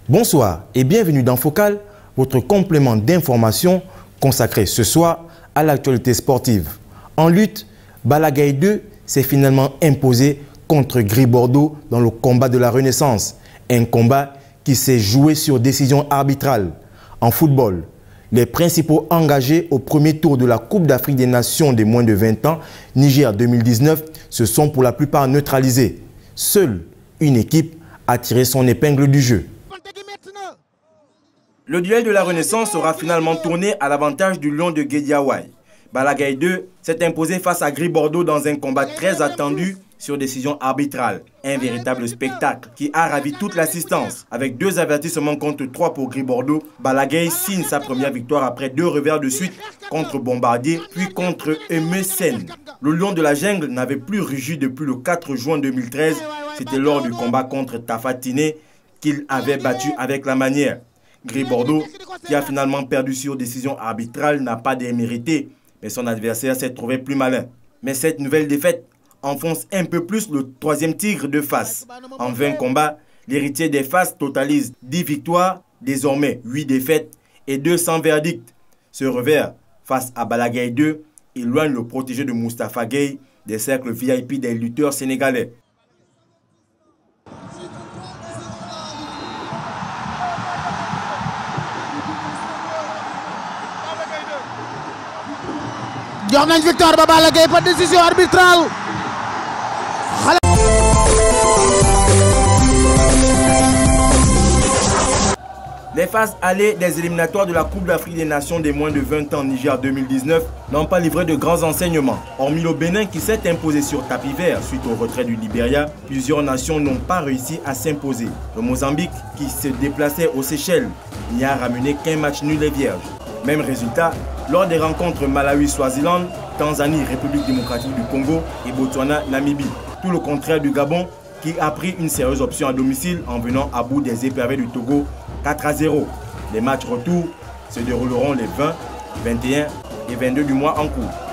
Bonsoir et bienvenue dans Focal, votre complément d'information consacré ce soir à l'actualité sportive. En lutte, Balla Gaye 2 s'est finalement imposé contre Gris Bordeaux dans le combat de la Renaissance. Un combat qui s'est joué sur décision arbitrale. En football, les principaux engagés au premier tour de la Coupe d'Afrique des Nations des moins de 20 ans, Niger 2019, se sont pour la plupart neutralisés. Seule une équipe a tiré son épingle du jeu. Le duel de la Renaissance sera finalement tourné à l'avantage du Lion de Guédiawaye. Balla Gaye 2 s'est imposé face à Gris Bordeaux dans un combat très attendu sur décision arbitrale. Un véritable spectacle qui a ravi toute l'assistance. Avec 2 avertissements contre 3 pour Gris Bordeaux, Balla Gaye signe sa première victoire après 2 revers de suite contre Bombardier puis contre Emerson. Le Lion de la Jungle n'avait plus rugi depuis le 4 juin 2013. C'était lors du combat contre Tafa Tiné qu'il avait battu avec la manière. Gris Bordeaux, qui a finalement perdu sur décision arbitrale, n'a pas démérité, mais son adversaire s'est trouvé plus malin. Mais cette nouvelle défaite enfonce un peu plus le 3e tigre de Fass. En 20 combats, l'héritier des Fass totalise 10 victoires, désormais 8 défaites et 200 verdicts. Ce revers face à Balla Gaye 2 éloigne le protégé de Moustapha Gueye des cercles VIP des lutteurs sénégalais. jox nañ victoire ba Balla Gaye par décision arbitrale. Les phases allées des éliminatoires de la Coupe d'Afrique des Nations des moins de 20 ans Niger 2019 n'ont pas livré de grands enseignements. Hormis le Bénin qui s'est imposé sur tapis vert suite au retrait du Libéria, plusieurs nations n'ont pas réussi à s'imposer. Le Mozambique, qui se déplaçait aux Seychelles, n'y a ramené qu'un match nul et vierge. Même résultat lors des rencontres Malawi-Swaziland, Tanzanie, République démocratique du Congo et Botswana-Namibie. Tout le contraire du Gabon qui a pris une sérieuse option à domicile en venant à bout des épervés du Togo 4-0. Les matchs retour se dérouleront les 20, 21 et 22 du mois en cours.